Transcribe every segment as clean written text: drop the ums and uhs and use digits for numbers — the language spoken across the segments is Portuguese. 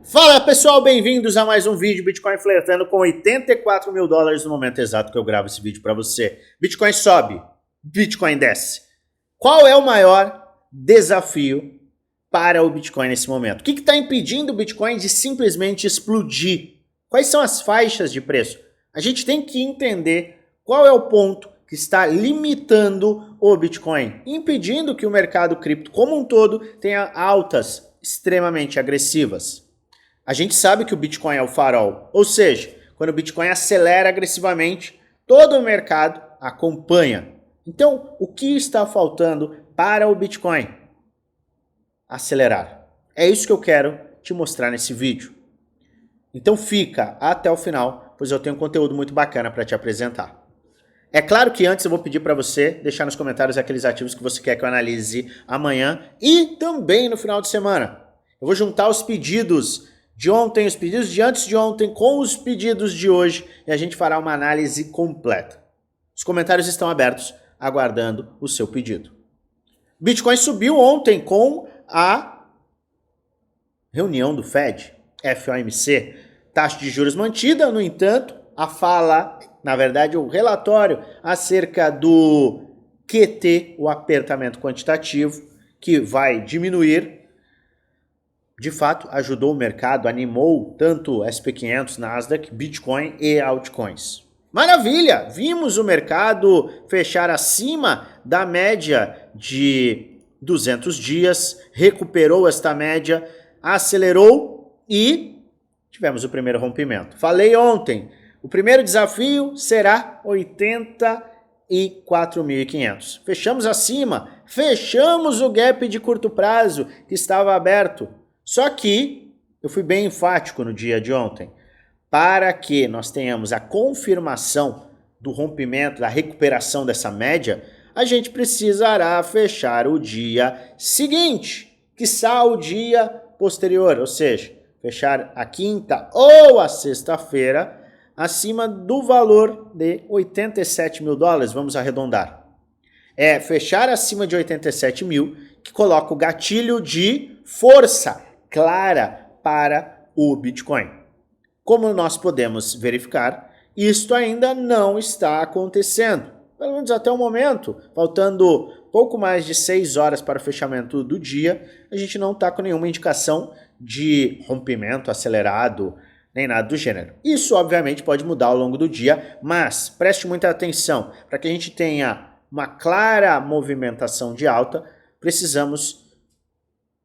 Fala pessoal, bem-vindos a mais um vídeo. Bitcoin flertando com 84 mil dólares no momento exato que eu gravo esse vídeo para você. Bitcoin sobe, Bitcoin desce. Qual é o maior desafio para o Bitcoin nesse momento? O que está impedindo o Bitcoin de simplesmente explodir? Quais são as faixas de preço? A gente tem que entender qual é o ponto que está limitando o Bitcoin, impedindo que o mercado cripto como um todo tenha altas extremamente agressivas. A gente sabe que o Bitcoin é o farol, ou seja, quando o Bitcoin acelera agressivamente, todo o mercado acompanha. Então, o que está faltando para o Bitcoin? Acelerar. É isso que eu quero te mostrar nesse vídeo. Então fica até o final, pois eu tenho um conteúdo muito bacana para te apresentar. É claro que antes eu vou pedir para você deixar nos comentários aqueles ativos que você quer que eu analise amanhã e também no final de semana. Eu vou juntar os pedidos de ontem, os pedidos de antes de ontem com os pedidos de hoje e a gente fará uma análise completa. Os comentários estão abertos, aguardando o seu pedido. Bitcoin subiu ontem com a reunião do Fed, FOMC, taxa de juros mantida, no entanto, a fala, na verdade o relatório acerca do QT, o apertamento quantitativo, que vai diminuir, de fato, ajudou o mercado, animou tanto SP500, Nasdaq, Bitcoin e altcoins. Maravilha! Vimos o mercado fechar acima da média de 200 dias, recuperou esta média, acelerou e tivemos o primeiro rompimento. Falei ontem, o primeiro desafio será 84.500. Fechamos acima, fechamos o gap de curto prazo que estava aberto. Só que eu fui bem enfático no dia de ontem. Para que nós tenhamos a confirmação do rompimento, da recuperação dessa média, a gente precisará fechar o dia seguinte, quiçá o dia posterior, ou seja, fechar a quinta ou a sexta-feira acima do valor de 87 mil dólares, vamos arredondar. É fechar acima de 87 mil que coloca o gatilho de força clara para o Bitcoin. Como nós podemos verificar, isto ainda não está acontecendo. Pelo menos até o momento, faltando pouco mais de 6 horas para o fechamento do dia, a gente não está com nenhuma indicação de rompimento acelerado, nem nada do gênero. Isso, obviamente, pode mudar ao longo do dia, mas preste muita atenção. Para que a gente tenha uma clara movimentação de alta, precisamos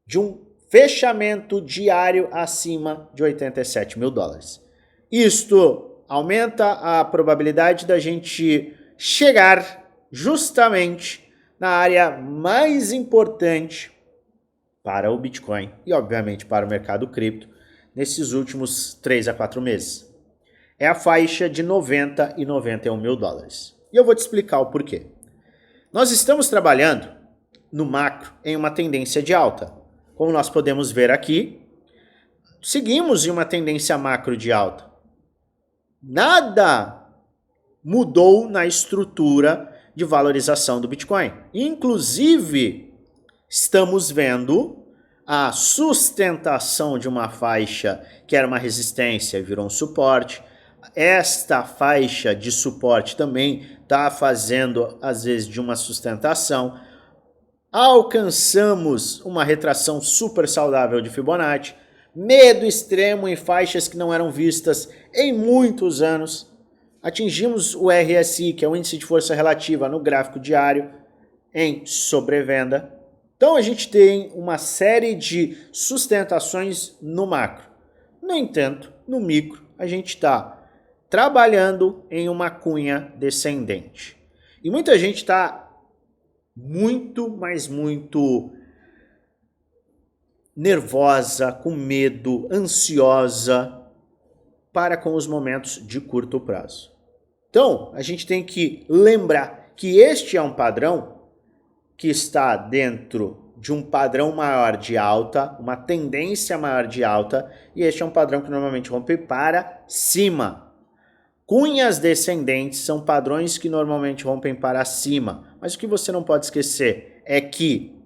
de um fechamento diário acima de 87 mil dólares. Isto aumenta a probabilidade da gente chegar justamente na área mais importante para o Bitcoin e, obviamente, para o mercado cripto nesses últimos 3 a 4 meses. É a faixa de 90 e 91 mil dólares. E eu vou te explicar o porquê. Nós estamos trabalhando no macro em uma tendência de alta. Como nós podemos ver aqui, seguimos em uma tendência macro de alta. Nada mudou na estrutura de valorização do Bitcoin. Inclusive, estamos vendo a sustentação de uma faixa que era uma resistência e virou um suporte. Esta faixa de suporte também está fazendo, às vezes, de uma sustentação. Alcançamos uma retração super saudável de Fibonacci, medo extremo em faixas que não eram vistas em muitos anos. Atingimos o RSI, que é o índice de força relativa no gráfico diário, em sobrevenda. Então a gente tem uma série de sustentações no macro. No entanto, no micro, a gente está trabalhando em uma cunha descendente. E muita gente está muito, mas muito nervosa, com medo, ansiosa para com os momentos de curto prazo. Então, a gente tem que lembrar que este é um padrão que está dentro de um padrão maior de alta, uma tendência maior de alta, e este é um padrão que normalmente rompe para cima. Cunhas descendentes são padrões que normalmente rompem para cima, mas o que você não pode esquecer é que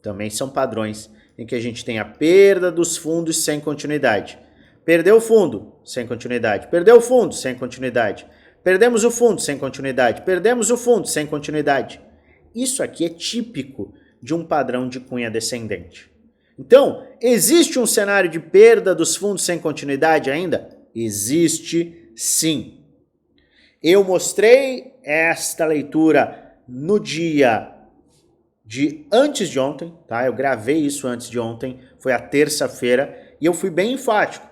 também são padrões em que a gente tem a perda dos fundos sem continuidade. Perdeu o fundo, sem continuidade. Perdeu o fundo, sem continuidade. Perdemos o fundo, sem continuidade. Perdemos o fundo, sem continuidade. Isso aqui é típico de um padrão de cunha descendente. Então, existe um cenário de perda dos fundos sem continuidade ainda? Existe sim. Eu mostrei esta leitura no dia de antes de ontem, tá? Eu gravei isso antes de ontem, foi a terça-feira, e eu fui bem enfático.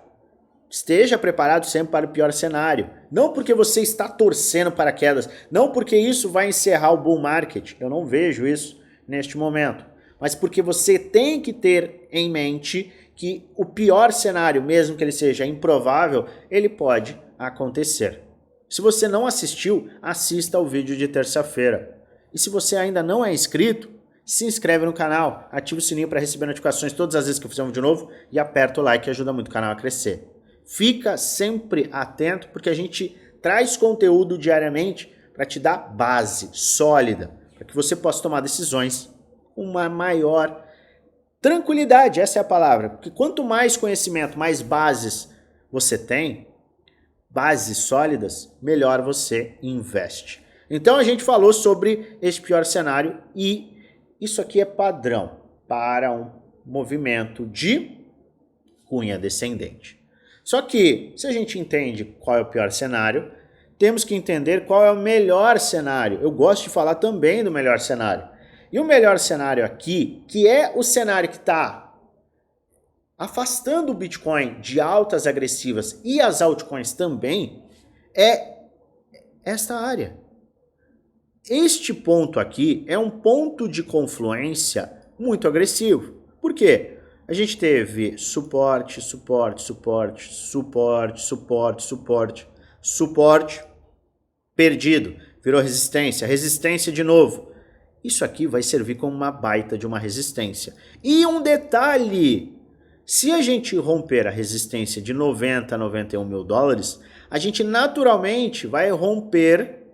Esteja preparado sempre para o pior cenário. Não porque você está torcendo para quedas, não porque isso vai encerrar o bull market, eu não vejo isso neste momento, mas porque você tem que ter em mente que o pior cenário, mesmo que ele seja improvável, ele pode acontecer. Se você não assistiu, assista ao vídeo de terça-feira. E se você ainda não é inscrito, se inscreve no canal, ativa o sininho para receber notificações todas as vezes que eu fizer um vídeo novo e aperta o like que ajuda muito o canal a crescer. Fica sempre atento porque a gente traz conteúdo diariamente para te dar base sólida, para que você possa tomar decisões com uma maior tranquilidade, essa é a palavra. Porque quanto mais conhecimento, mais bases você tem, bases sólidas, melhor você investe. Então a gente falou sobre esse pior cenário e isso aqui é padrão para um movimento de cunha descendente. Só que, se a gente entende qual é o pior cenário, temos que entender qual é o melhor cenário. Eu gosto de falar também do melhor cenário. E o melhor cenário aqui, que é o cenário que está afastando o Bitcoin de altas agressivas e as altcoins também, é esta área. Este ponto aqui é um ponto de confluência muito agressivo. Por quê? A gente teve suporte, suporte, suporte, suporte, suporte, suporte, suporte, perdido, virou resistência, resistência de novo. Isso aqui vai servir como uma baita de uma resistência. E um detalhe, se a gente romper a resistência de 90 a 91 mil dólares, a gente naturalmente vai romper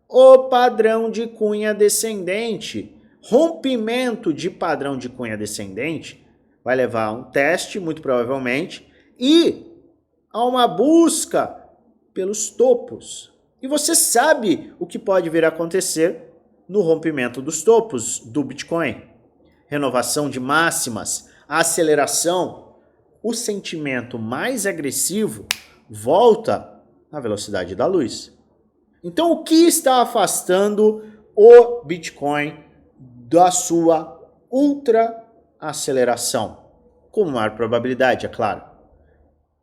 o padrão de cunha descendente. Rompimento de padrão de cunha descendente vai levar a um teste, muito provavelmente, e a uma busca pelos topos. E você sabe o que pode vir a acontecer no rompimento dos topos do Bitcoin. Renovação de máximas, aceleração. O sentimento mais agressivo volta à velocidade da luz. Então, o que está afastando o Bitcoin da sua ultra aceleração? Com maior probabilidade, é claro.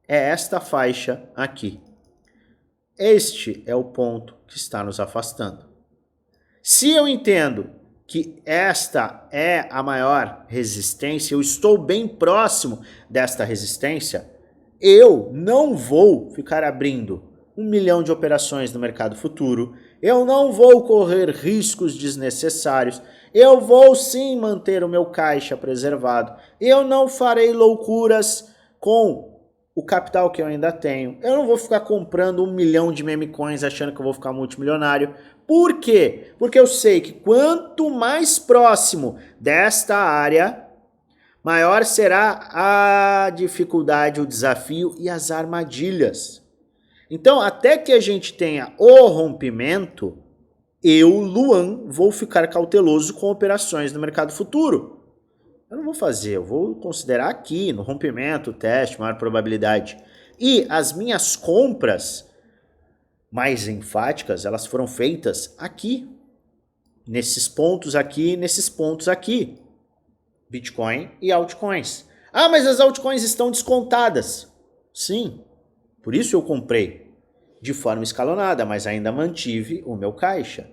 É esta faixa aqui. Este é o ponto que está nos afastando. Se eu entendo que esta é a maior resistência, eu estou bem próximo desta resistência, eu não vou ficar abrindo 1 milhão de operações no mercado futuro, eu não vou correr riscos desnecessários, eu vou sim manter o meu caixa preservado, eu não farei loucuras com o capital que eu ainda tenho, eu não vou ficar comprando 1 milhão de meme coins achando que eu vou ficar multimilionário. Por quê? Porque eu sei que quanto mais próximo desta área, maior será a dificuldade, o desafio e as armadilhas. Então, até que a gente tenha o rompimento, eu, Luan, vou ficar cauteloso com operações no mercado futuro. Eu não vou fazer, eu vou considerar aqui, no rompimento, teste, maior probabilidade. E as minhas compras mais enfáticas, elas foram feitas aqui, nesses pontos aqui, nesses pontos aqui. Bitcoin e altcoins. Ah, mas as altcoins estão descontadas. Sim, por isso eu comprei de forma escalonada, mas ainda mantive o meu caixa.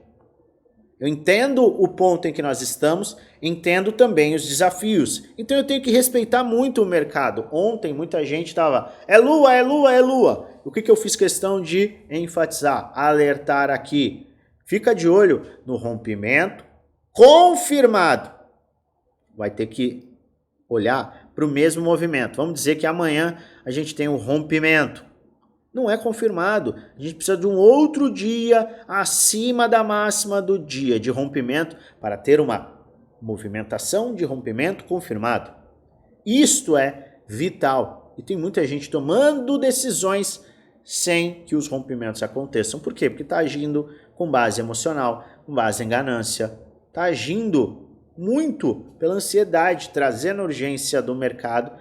Eu entendo o ponto em que nós estamos, entendo também os desafios. Então eu tenho que respeitar muito o mercado. Ontem muita gente estava, é lua, é lua, é lua. O que eu fiz questão de enfatizar, alertar aqui? Fica de olho no rompimento confirmado. Vai ter que olhar para o mesmo movimento. Vamos dizer que amanhã a gente tem um rompimento. Não é confirmado. A gente precisa de um outro dia acima da máxima do dia de rompimento para ter uma movimentação de rompimento confirmado. Isto é vital. E tem muita gente tomando decisões sem que os rompimentos aconteçam. Por quê? Porque está agindo com base emocional, com base em ganância. Está agindo muito pela ansiedade, trazendo a urgência do mercado,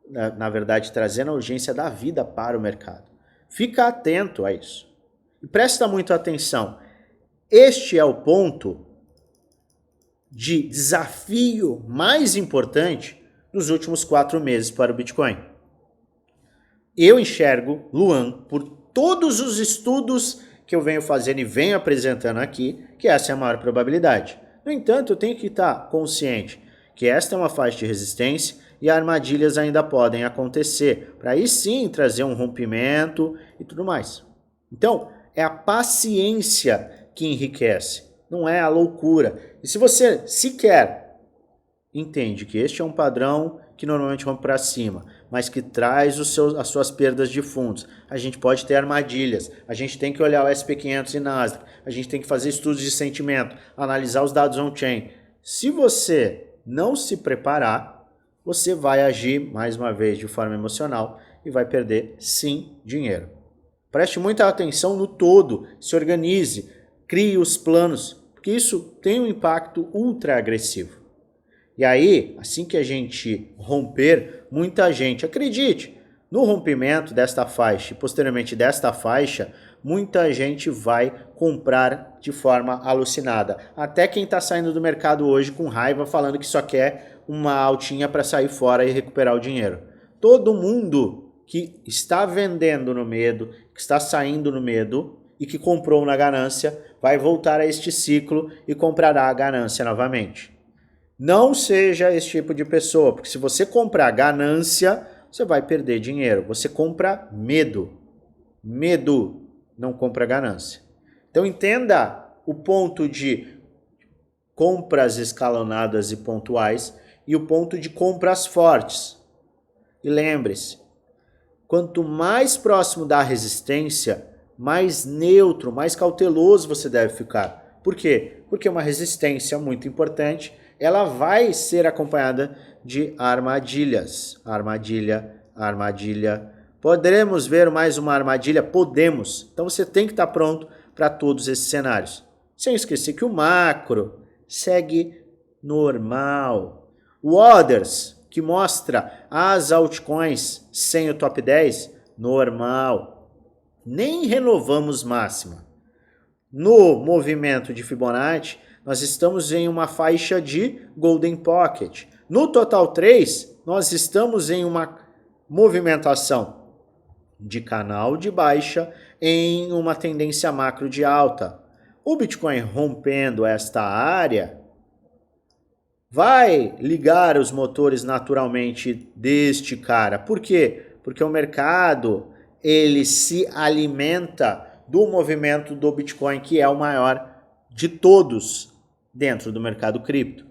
na verdade, trazendo a urgência da vida para o mercado. Fica atento a isso. E presta muito atenção. Este é o ponto de desafio mais importante dos últimos 4 meses para o Bitcoin. Eu enxergo, Luan, por todos os estudos que eu venho fazendo e venho apresentando aqui, que essa é a maior probabilidade. No entanto, eu tenho que estar consciente que esta é uma faixa de resistência e armadilhas ainda podem acontecer, para aí sim trazer um rompimento e tudo mais. Então, é a paciência que enriquece, não é a loucura. E se você sequer entende que este é um padrão que normalmente rompe para cima, mas que traz as suas perdas de fundos, a gente pode ter armadilhas, a gente tem que olhar o SP500 e Nasdaq, a gente tem que fazer estudos de sentimento, analisar os dados on-chain. Se você não se preparar, você vai agir, mais uma vez, de forma emocional e vai perder, sim, dinheiro. Preste muita atenção no todo, se organize, crie os planos, porque isso tem um impacto ultra agressivo. E aí, assim que a gente romper, muita gente, acredite, no rompimento desta faixa e posteriormente desta faixa, muita gente vai comprar de forma alucinada. Até quem está saindo do mercado hoje com raiva, falando que só quer uma altinha para sair fora e recuperar o dinheiro. Todo mundo que está vendendo no medo, que está saindo no medo e que comprou na ganância, vai voltar a este ciclo e comprará a ganância novamente. Não seja esse tipo de pessoa, porque se você comprar ganância, você vai perder dinheiro. Você compra medo. Medo, não compra ganância. Então entenda o ponto de compras escalonadas e pontuais e o ponto de compras fortes. E lembre-se, quanto mais próximo da resistência, mais neutro, mais cauteloso você deve ficar. Por quê? Porque uma resistência muito importante, ela vai ser acompanhada de armadilhas. Armadilha, armadilha. Poderemos ver mais uma armadilha? Podemos. Então você tem que estar pronto para todos esses cenários. Sem esquecer que o macro segue normal. O Others, que mostra as altcoins sem o top 10, normal. Nem renovamos máxima. No movimento de Fibonacci, nós estamos em uma faixa de Golden Pocket. No Total 3, nós estamos em uma movimentação de canal de baixa em uma tendência macro de alta. O Bitcoin rompendo esta área vai ligar os motores naturalmente deste cara. Por quê? Porque o mercado ele se alimenta do movimento do Bitcoin, que é o maior de todos dentro do mercado cripto.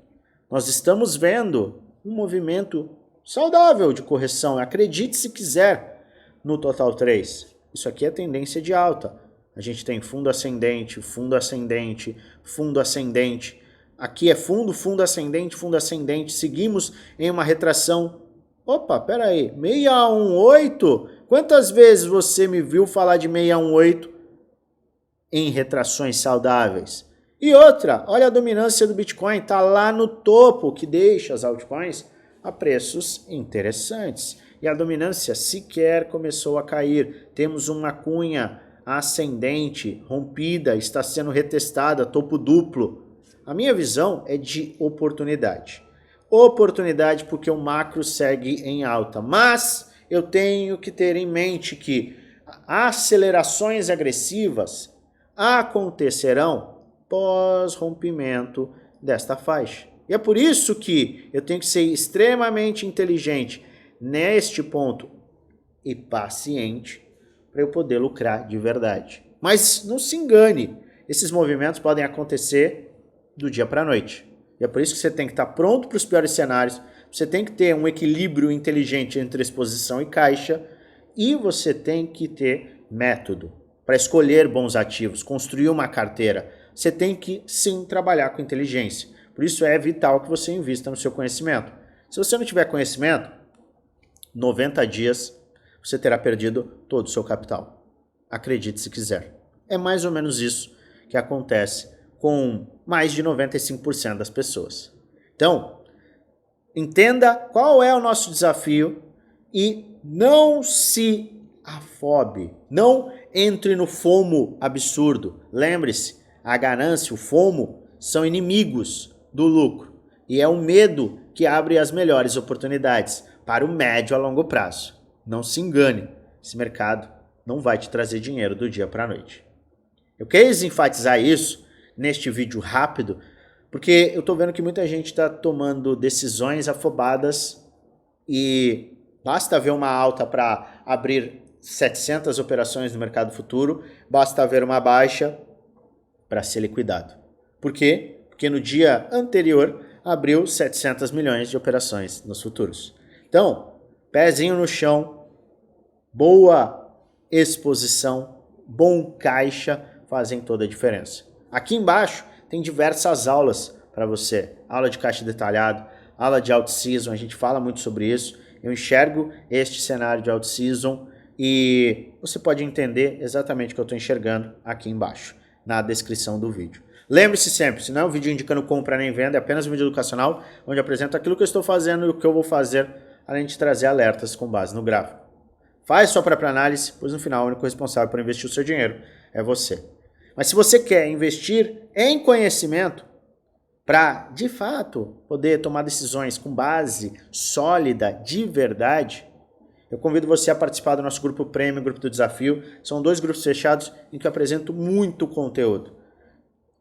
Nós estamos vendo um movimento saudável de correção, acredite se quiser, no Total 3. Isso aqui é tendência de alta. A gente tem fundo ascendente, fundo ascendente, fundo ascendente. Aqui é fundo, fundo ascendente. Seguimos em uma retração. Opa, peraí, 618? Quantas vezes você me viu falar de 618 em retrações saudáveis? E outra, olha a dominância do Bitcoin, está lá no topo, que deixa as altcoins a preços interessantes. E a dominância sequer começou a cair. Temos uma cunha ascendente, rompida, está sendo retestada, topo duplo. A minha visão é de oportunidade. Oportunidade porque o macro segue em alta. Mas eu tenho que ter em mente que acelerações agressivas acontecerão pós-rompimento desta faixa. E é por isso que eu tenho que ser extremamente inteligente neste ponto e paciente para eu poder lucrar de verdade. Mas não se engane, esses movimentos podem acontecer do dia para a noite. E é por isso que você tem que estar pronto para os piores cenários, você tem que ter um equilíbrio inteligente entre exposição e caixa e você tem que ter método para escolher bons ativos, construir uma carteira. Você tem que, sim, trabalhar com inteligência. Por isso é vital que você invista no seu conhecimento. Se você não tiver conhecimento, 90 dias, você terá perdido todo o seu capital. Acredite se quiser. É mais ou menos isso que acontece com mais de 95% das pessoas. Então, entenda qual é o nosso desafio e não se afobe, não entre no FOMO absurdo. Lembre-se, a ganância, o FOMO, são inimigos do lucro e é o medo que abre as melhores oportunidades para o médio a longo prazo. Não se engane, esse mercado não vai te trazer dinheiro do dia para a noite. Eu quis enfatizar isso neste vídeo rápido, porque eu estou vendo que muita gente está tomando decisões afobadas e basta ver uma alta para abrir 700 operações no mercado futuro, basta ver uma baixa para ser liquidado. Por quê? Porque no dia anterior abriu 700 milhões de operações nos futuros. Então, pezinho no chão, boa exposição, bom caixa fazem toda a diferença. Aqui embaixo tem diversas aulas para você. Aula de caixa detalhado, aula de out-season, a gente fala muito sobre isso. Eu enxergo este cenário de out-season e você pode entender exatamente o que eu estou enxergando aqui embaixo, na descrição do vídeo. Lembre-se sempre, se não é um vídeo indicando compra nem venda, é apenas um vídeo educacional, onde eu apresento aquilo que eu estou fazendo e o que eu vou fazer, além de trazer alertas com base no gráfico. Faz sua própria análise, pois no final o único responsável por investir o seu dinheiro é você. Mas se você quer investir em conhecimento, para, de fato, poder tomar decisões com base sólida, de verdade, eu convido você a participar do nosso grupo Premium, Grupo do Desafio. São 2 grupos fechados em que eu apresento muito conteúdo.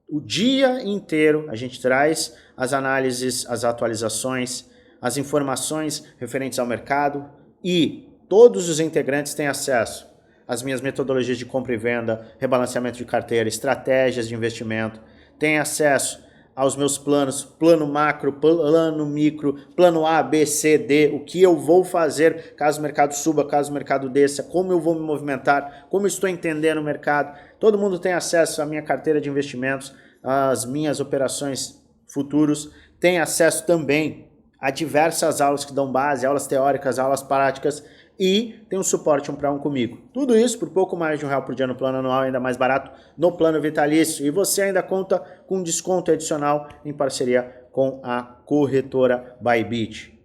O dia inteiro a gente traz as análises, as atualizações, as informações referentes ao mercado e todos os integrantes têm acesso às minhas metodologias de compra e venda, rebalanceamento de carteira, estratégias de investimento, têm acesso aos meus planos, plano macro, plano micro, plano A, B, C, D, o que eu vou fazer caso o mercado suba, caso o mercado desça, como eu vou me movimentar, como eu estou entendendo o mercado. Todo mundo tem acesso à minha carteira de investimentos, às minhas operações futuros, tem acesso também a diversas aulas que dão base, aulas teóricas, aulas práticas e tem um suporte 1 para 1 comigo. Tudo isso por pouco mais de R$1 por dia no plano anual, ainda mais barato no plano vitalício. E você ainda conta com desconto adicional em parceria com a corretora Bybit.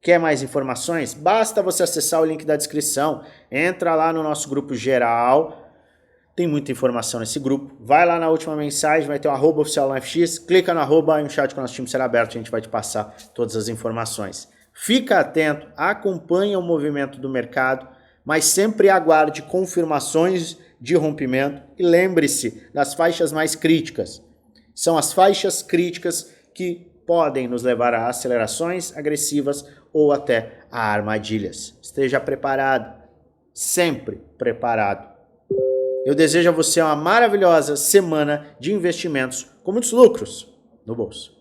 Quer mais informações? Basta você acessar o link da descrição, entra lá no nosso grupo geral, tem muita informação nesse grupo. Vai lá na última mensagem, vai ter o @oficialnafx, clica no @ e um chat com o nosso time será aberto, a gente vai te passar todas as informações. Fica atento, acompanhe o movimento do mercado, mas sempre aguarde confirmações de rompimento e lembre-se das faixas mais críticas. São as faixas críticas que podem nos levar a acelerações agressivas ou até a armadilhas. Esteja preparado, sempre preparado. Eu desejo a você uma maravilhosa semana de investimentos com muitos lucros no bolso.